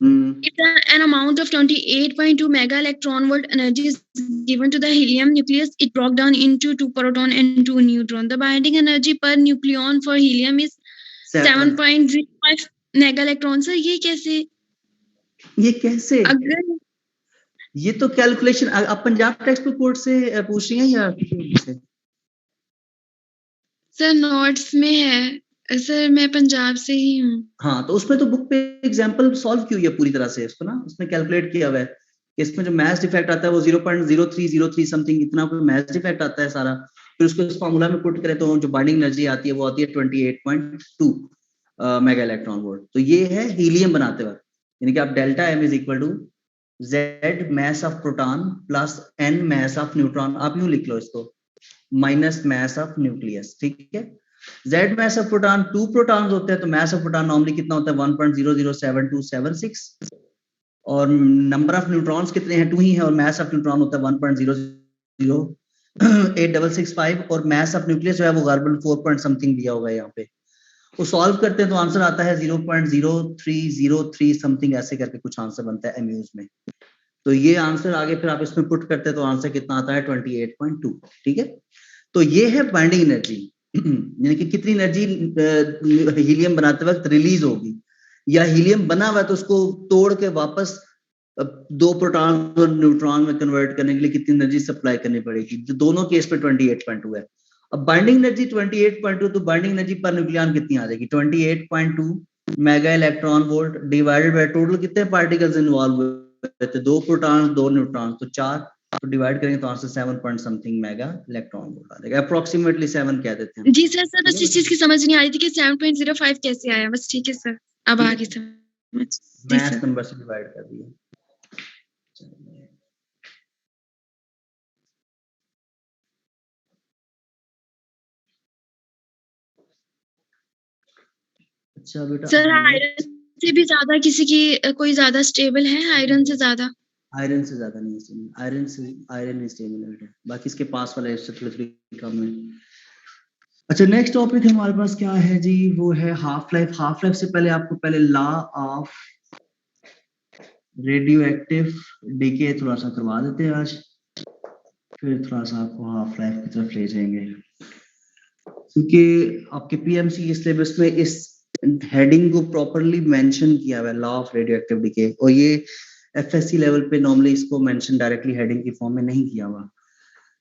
If an amount of 28.2 mega electron volt energy is given to the helium nucleus, it broke down into 2 proton and 2 neutron. The binding energy per nucleon for helium is 7.05 mega electron. Sir ये कैसे अगर ये तो calculation आप Punjab text book board से पूछ रही हैं या किसी से? सर नोट्स में है सर, मैं पंजाब से ही हूँ। हाँ, तो उसमें तो बुक पे एग्जांपल सॉल्व की हुई है पूरी तरह से, इसको ना उसमें कैलकुलेट किया हुआ है कि इसमें जो मैथ डिफेक्ट आता है वो 0.0303 समथिंग इतना कोई मैथ डिफेक्ट आता है सारा, फिर उसको इस फार्मूला में पुट करें तो जो बाइंडिंग एनर्जी आती है वो आती है 28.2 मेगा इलेक्ट्रॉन वोल्ट। तो ये है हीलियम बनाते वक्त, यानी कि आप delta M is equal to Z mass of proton plus N mass of neutron, आप यूं लिख लो इसको, माइनस mass of nucleus, ठीक है। Z mass of proton 2 protons होते हैं तो mass of proton नॉर्मली कितना होता है 1.007276 और नंबर ऑफ न्यूट्रॉन्स कितने हैं 2 ही है और mass of neutron होता है 1.008665 और mass of nucleus जो है वो कार्बन 4 पॉइंट समथिंग दिया होगा यहाँ पे। वो सॉल्व करते हैं तो आंसर आता है 0.0303 समथिंग, ऐसे करके कुछ आंसर बनता है एमयूज में। तो ये आंसर आगे फिर आप इसमें पुट करते हैं तो आंसर कितना आता है 28.2, ठीक है। तो ये है बाइंडिंग एनर्जी, यानी कि कितनी एनर्जी हीलियम बनाते वक्त रिलीज होगी, या हीलियम बना हुआ है तो उसको तोड़ के वापस 2 प्रोटॉन और न्यूट्रॉन में कन्वर्ट करने के लिए कितनी एनर्जी सप्लाई करनी पड़ेगी, जो दोनों केस पे 28.2 है। अब बाइंडिंग एनर्जी 28.2, तो बाइंडिंग एनर्जी पर न्यूक्लियन कितनी आ जाएगी 28.2 mega electron volt divided by total कितने पार्टिकल्स इन्वॉल्व हुए थे 2 प्रोटॉन 2 न्यूट्रॉन, तो 4, तो डिवाइड करेंगे तो answer 7 point something mega electron volt आ जाएगा, अप्रोक्सीमेटली 7 कह देते हैं। जी सर, बस इस चीज की समझ नहीं आ रही थी कि 7.05 कैसे आया, बस ठीक है सर, अब आ गई समझ। मैथ नंबर से डिवाइड कर दिया। अच्छा बेटा, सर आयरन से भी ज्यादा किसी की कोई ज्यादा स्टेबल है आयरन से ज्यादा? आयरन से ज्यादा नहीं है, आयरन स्टेबल है, बाकी इसके पास वाला इससे थोड़ी कम है। अच्छा नेक्स्ट टॉपिक हमारे पास क्या है जी, वो है हाफ लाइफ। हाफ लाइफ से पहले आपको पहले law of radioactive decay थोड़ा सा करवा देते हैं आज, फिर थोड़ा सा आपको हाफ लाइफ की तरफ ले जाएंगे, क्योंकि आपके पीएमसी सिलेबस में इस हेडिंग को प्रॉपरली मेंशन किया हुआ है, law of radioactive decay, और ये एफएससी लेवल पे नॉर्मली इसको मेंशन डायरेक्टली हेडिंग की फॉर्म में नहीं किया हुआ।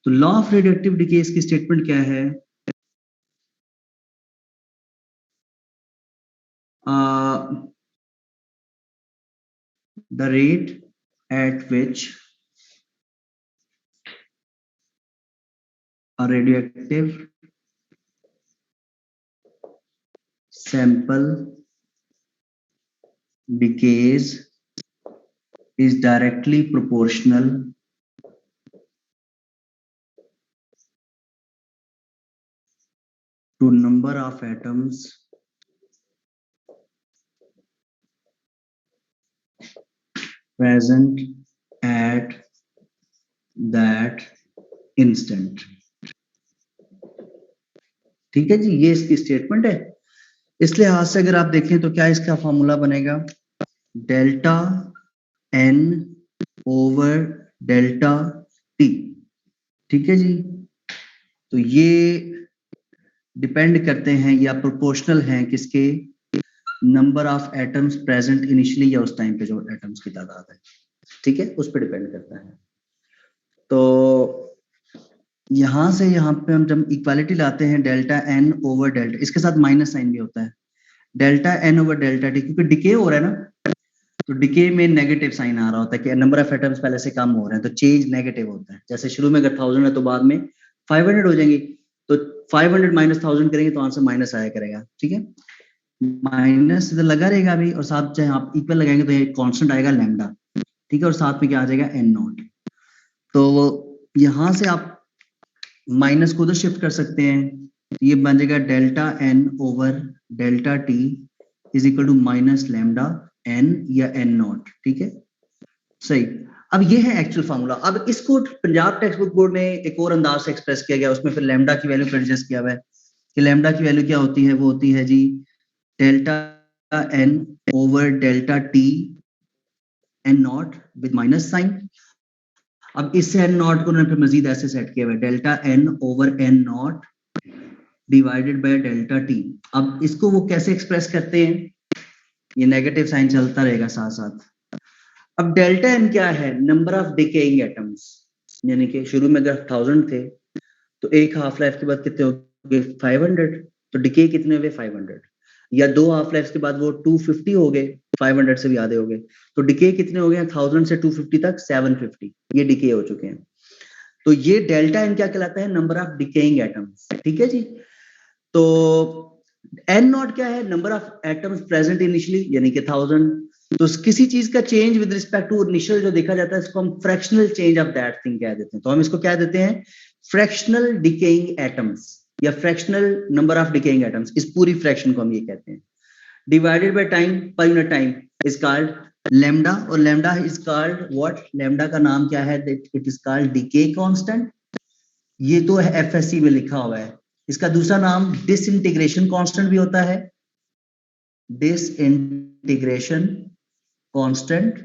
तो law of radioactive decay, इसकी स्टेटमेंट क्या है, the rate at which a radioactive sample decays is directly proportional to number of atoms present at that instant। ठीक है जी, ये इसकी स्टेटमेंट है। इस लिहाज से अगर आप देखें तो क्या इसका फॉर्मूला बनेगा, delta N over delta T, ठीक है जी। तो ये डिपेंड करते हैं या प्रोपोर्शनल हैं किसके, number of atoms present initially, या उस टाइम पे जो एटम्स की तादाद है, ठीक है, उस पर डिपेंड करता है। तो यहां से यहाँ पे हम जब इक्वालिटी लाते हैं डेल्टा एन ओवर डेल्टा, इसके साथ माइनस साइन भी होता है, delta N over delta T, क्योंकि डिके हो रहा है ना, तो डिके में नेगेटिव साइन आ रहा होता है कि नंबर ऑफ एटम्स पहले से कम हो रहे हैं, तो चेंज नेगेटिव होता है। जैसे शुरू में अगर 1000 है तो बाद में 500 हो जाएंगी, तो 500 माइनस 1000 करेंगे तो आंसर माइनस आया करेगा, ठीक है, माइनस इधर लगा रहेगा अभी, और साथ चाहे आप इक्वल लगाएंगे तो ये कांस्टेंट आएगा लैम्डा, ठीक है, और साथ में क्या आ जाएगा एन नॉट। तो यहां से आप माइनस को उधर शिफ्ट कर सकते हैं, ये बन जाएगा delta N over delta T is equal to minus lambda N या एन नॉट, ठीक है, सही। अब ये है एक्चुअल फार्मूला। अब इसको पंजाब टेक्स्ट बुक बोर्ड में एक और अंदाज से एक्सप्रेस किया गया, उसमें फिर लैम्डा की वैल्यू एडजस्ट किया हुआ है कि लैम्डा की वैल्यू क्या होती है, वो होती है जी delta N over delta T N not with minus sign. अब इससे एन नॉट को उन्होंने फिर मजीद ऐसे सेट किया हुआ है, delta N over N naught divided by delta T. अब इसको वो कैसे एक्सप्रेस करते हैं, ये नेगेटिव साइन चलता रहेगा साथ साथ। अब डेल्टा एन क्या है, नंबर ऑफ डिकेइंग एटम्स, यानी कि शुरू में अगर 1000 थे तो एक हाफ लाइफ के बाद कितने हो गए 500, तो डिके कितने हुए 500, या दो हाफ लाइफ के बाद वो 250 हो गए, 500 से भी आधे हो गए, तो डिके कितने हो गए 1000 से 250 तक 750, ये डिके हो चुके हैं। तो ये डेल्टा एन क्या कहलाता है, नंबर ऑफ डिकेइंग एटम्स, ठीक है जी। तो एन नॉट क्या है, number of atoms present initially, यानी कि 1000। तो किसी चीज का change with respect to initial जो देखा जाता है इसको हम fractional change of that thing कह देते हैं। तो हम इसको क्या देते हैं, फ्रैक्शनल डिकेइंग एटम्स या fractional number of decaying atoms, इस पूरी फ्रैक्शन को हम ये कहते हैं। Divided by time per unit time is called lambda, और lambda is called what, lambda का नाम क्या है, it is called decay constant. ये तो है एफएससी में लिखा हुआ है। इसका दूसरा नाम डिसइंटीग्रेशन कांस्टेंट भी होता है, डिसइंटीग्रेशन कांस्टेंट,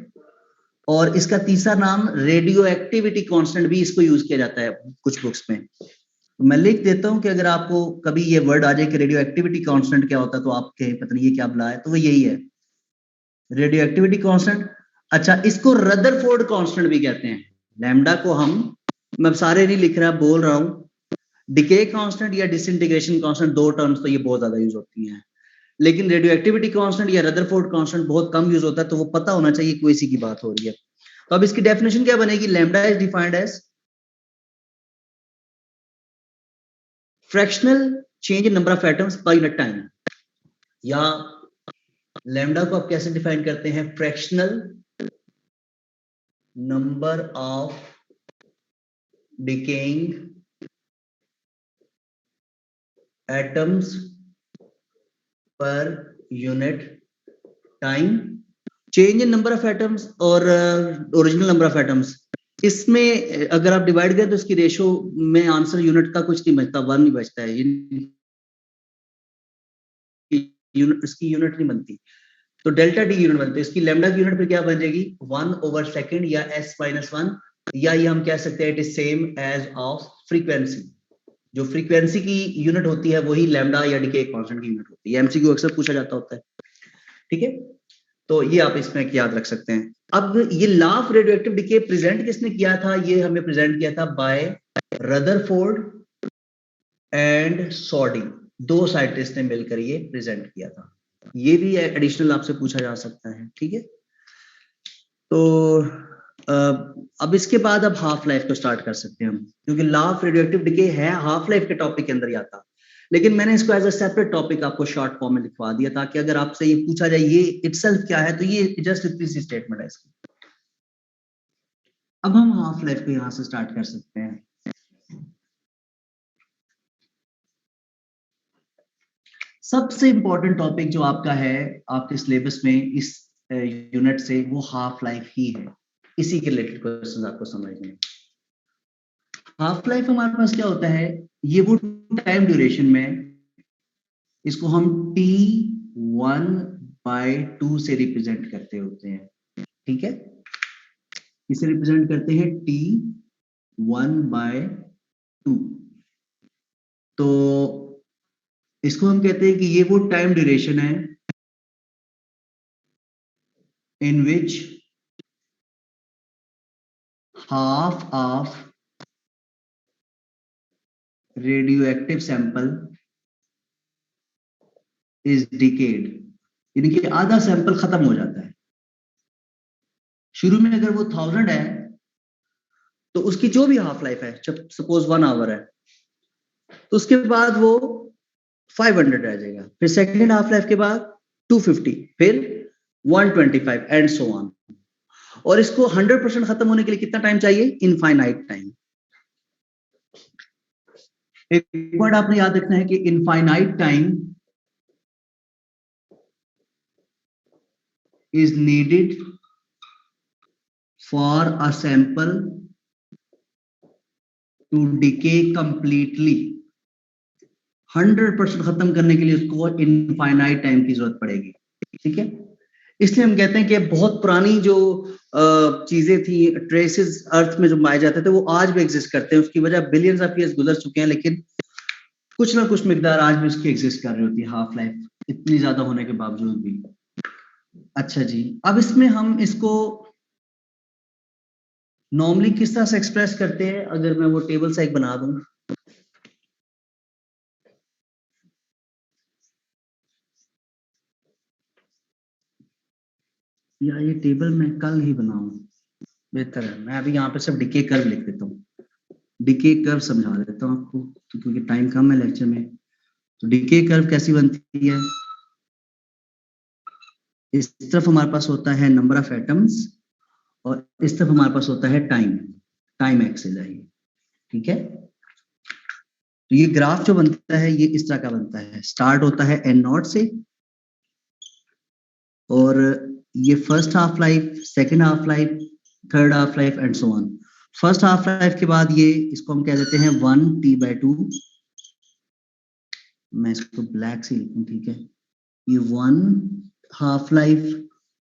और इसका तीसरा नाम रेडियो एक्टिविटी कांस्टेंट भी इसको यूज किया जाता है कुछ बुक्स में। तो मैं लिख देता हूं कि अगर आपको कभी ये वर्ड आ जाए कि रेडियो एक्टिविटी कांस्टेंट क्या होता है तो आप कहें पता नहीं ये क्या बुला है, तो वो यही है रेडियो एक्टिविटी कांस्टेंट। अच्छा, इसको रदरफोर्ड कांस्टेंट भी कहते हैं। लैम्डा को मैं सारे नहीं लिख रहा, बोल रहा हूं, डिके कांस्टेंट या डिसइंटीग्रेशन कांस्टेंट, दो टर्म्स तो ये बहुत ज्यादा यूज होती हैं, लेकिन रेडियो एक्टिविटी कांस्टेंट या रदरफोर्ड कांस्टेंट बहुत कम यूज होता है, तो वो पता होना चाहिए कोई सी की बात हो रही है। तो अब इसकी डेफिनेशन क्या बनेगी, lambda is defined as fractional change in number of atoms per unit time, या लैम्डा को आप कैसे डिफाइन करते हैं, fractional number of decaying atoms per unit time. Change in number of atoms और ओरिजिनल नंबर ऑफ एटम्स, इसमें अगर आप डिवाइड करें तो इसकी रेशो में आंसर यूनिट का कुछ नहीं बचता, 1 नहीं बचता है, इसकी यूनिट नहीं बनती, तो डेल्टा डी यूनिट बनती है। इसकी लैम्डा की यूनिट फिर क्या बन जाएगी 1/सेकंड या s-1, या ये हम कह सकते हैं it is same as of frequency. जो फ्रीक्वेंसी की यूनिट होती है वही लैम्डा या डिके कांस्टेंट की यूनिट होती है। एमसीक्यू अक्सर पूछा जाता होता है, ठीक है, तो ये आप इसमें याद रख सकते हैं। अब ये law of radioactive decay present किसने किया था, ये हमें प्रेजेंट किया था बाय रदरफोर्ड एंड सॉडी, दो साइंटिस्ट ने मिलकर ये प्रेजेंट किया था। ये भी एडिशनल आपसे पूछा जा सकता है, ठीक है। तो अब इसके बाद अब हाफ लाइफ को स्टार्ट कर सकते हैं हम, क्योंकि लॉ ऑफ रेडियोएक्टिव डिके है हाफ लाइफ के टॉपिक के अंदर ही आता, लेकिन मैंने इसको एज अ सेपरेट टॉपिक आपको शॉर्ट फॉर्म में लिखवा दिया ताकि अगर आपसे ये पूछा जाए ये इटसेल्फ क्या है तो ये जस्ट इतनी सी स्टेटमेंट है इसकी। अब हम हाफ लाइफ को यहां से स्टार्ट कर सकते हैं। सबसे इंपॉर्टेंट टॉपिक जो आपका है आपके सिलेबस में इस यूनिट से वो हाफ लाइफ ही है, इसी के रिलेटेड क्वेश्चंस आपको समझने हैं। हाफ लाइफ हमारे पास क्या होता है, ये वो टाइम ड्यूरेशन में, इसको हम T1/2 से रिप्रेजेंट करते होते हैं, ठीक है, इसे रिप्रेजेंट करते हैं T1/2। तो इसको हम कहते हैं कि ये वो टाइम ड्यूरेशन है इन विच half of radioactive sample is decayed, यानी कि आधा सैंपल खत्म हो जाता है। शुरू में अगर वो 1000 है तो उसकी जो भी हाफ लाइफ है, सपोज 1 आवर है, तो उसके बाद वो 500 रह जाएगा, फिर सेकेंड हाफ लाइफ के बाद 250, फिर 125 एंड सो ऑन। और इसको 100% खत्म होने के लिए कितना टाइम चाहिए, इनफाइनाइट टाइम। एक वर्ड आपने याद रखना है कि infinite time is needed for a sample to decay completely. 100% खत्म करने के लिए उसको इनफाइनाइट टाइम की जरूरत पड़ेगी, ठीक है। इसलिए हम कहते हैं कि बहुत पुरानी जो चीजें थी, ट्रेसेस अर्थ में जो पाए जाते थे, वो आज भी एग्जिस्ट करते हैं। उसकी वजह बिलियंस ऑफ ईयर्स गुजर चुके हैं, लेकिन कुछ ना कुछ मिकदार आज भी उसकी एग्जिस्ट कर रही होती है, हाफ लाइफ इतनी ज्यादा होने के बावजूद भी। अच्छा जी, अब इसमें हम इसको नॉर्मली किस तरह से एक्सप्रेस करते हैं, अगर मैं वो टेबल सा एक बना दूं, या ये टेबल मैं कल ही बनाऊं बेहतर है। मैं अभी यहाँ पे सिर्फ डिके कर्व लिख देता हूँ, डिके कर्व समझा देता हूँ आपको, तो क्योंकि टाइम कम है लेक्चर में। तो डिके कर्व कैसी बनती है, इस तरफ हमारे पास होता है नंबर ऑफ एटम्स और इस तरफ हमारे पास होता है टाइम एक्सिस है ये, ठीक है। तो ये ग्राफ जो बनता है ये इस तरह का बनता है, स्टार्ट होता है n0 से, और ये first half life, second half life, third half life and so on. First half life के बाद ये, इसको हम कह देते हैं 1t/2, मैं इसको ब्लैक से लिखूं, ठीक है। ये 1 हाफ लाइफ,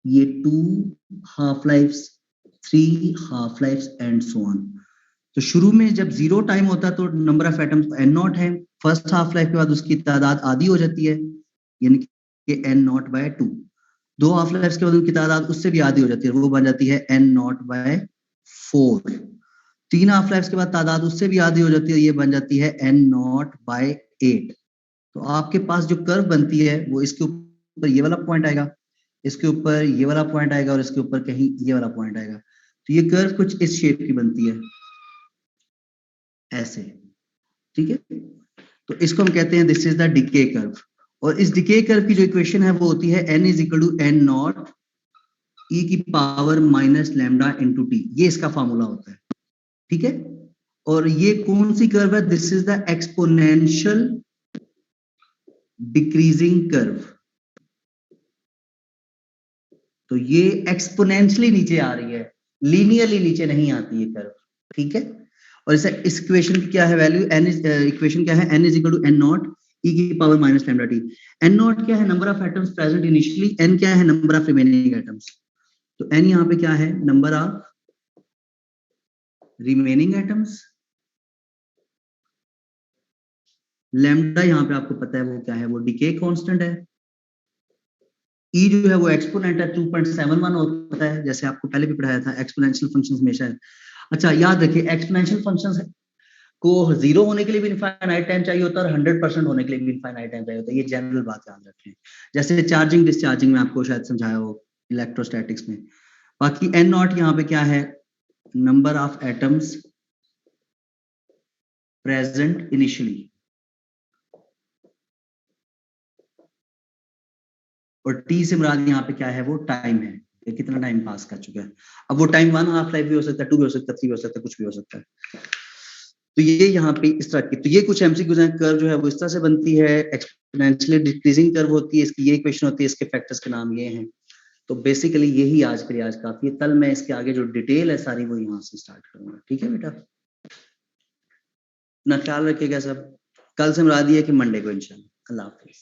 ये 2 half life, 3 half life and so on. तो शुरू में जब 0 टाइम होता है तो नंबर ऑफ एटम्स n0 है, फर्स्ट हाफ लाइफ के बाद उसकी तादाद आधी हो जाती है, यानी कि n0/2। 2 हाफ लाइफ के बाद उनकी तादाद उससे भी आधी हो जाती है, वो बन जाती है n0/4। 3 हाफ लाइफ के बाद तादाद उससे भी आधी हो जाती है, ये बन जाती है n0/8। तो आपके पास जो कर्व बनती है वो इसके ऊपर ये वाला पॉइंट आएगा, इसके ऊपर ये वाला पॉइंट आएगा और इसके ऊपर कहीं ये वाला पॉइंट आएगा। तो ये कर्व कुछ इस शेप की बनती है, ऐसे, ठीक है। तो इसको हम कहते हैं this is the decay curve, और इस डिके कर्व की जो इक्वेशन है वो होती है n = n0 e⁻ λ × t, ये इसका फार्मूला होता है, ठीक है। और ये कौन सी कर्व है, this is the exponential decreasing curve. तो ये एक्सपोनेंशियली नीचे आ रही है, लीनियरली नीचे नहीं आती है कर्व, ठीक है। और इस इक्वेशन की क्या है वैल्यू, इक्वेशन क्या है, n = n0 e⁻ λ t। n0 क्या है, number of atoms present initially, n क्या है, नंबर ऑफ रिमेनिंग एटम्स। तो n यहाँ पे क्या है, number of remaining atoms, lambda यहाँ पे आपको पता है वो क्या है, वो डिके कांस्टेंट है। E जो है वो एक्सपोनेंट है, 2.71 होता है, जैसे आपको पहले भी पढ़ाया था, एक्सपोनेंशियल फंक्शंस हमेशा है। अच्छा याद रखिए, एक्सपोनेंशियल फंक्शंस को 0 होने के लिए भी इनफाइनाइट टाइम चाहिए होता है और 100% होने के लिए भी इनफाइनाइट टाइम चाहिए होता है, ये जनरल बात याद रखें। जैसे चार्जिंग डिस्चार्जिंग में आपको शायद समझाया हो इलेक्ट्रोस्टैटिक्स में। बाकी n0 यहाँ पे क्या है, number of atoms present initially, और t से मुराद यहाँ पे क्या है, वो टाइम है, ये कितना टाइम पास कर चुका है। अब वो टाइम 1 हाफ लाइफ भी हो सकता है, 2 भी हो सकता है, 3 भी हो सकता है, कुछ भी हो सकता है। तो ये यहाँ पे इस तरह की, तो ये कुछ एमसीक्यूज हैं। कर्व जो है वो इस तरह से बनती है, एक्सपोनेंशियली डिक्रीजिंग कर्व होती है, इसकी ये इक्वेशन होती है, इसके फैक्टर्स के नाम ये हैं। तो बेसिकली यही आज के लिए आज काफी है, कल मैं इसके आगे जो डिटेल है सारी वो यहाँ से स्टार्ट करूंगा, ठीक है बेटा। ना ख्याल रखिएगा सब, कल से मुराद ये है कि मंडे को इंशाल्लाह। अल्लाह हाफिज।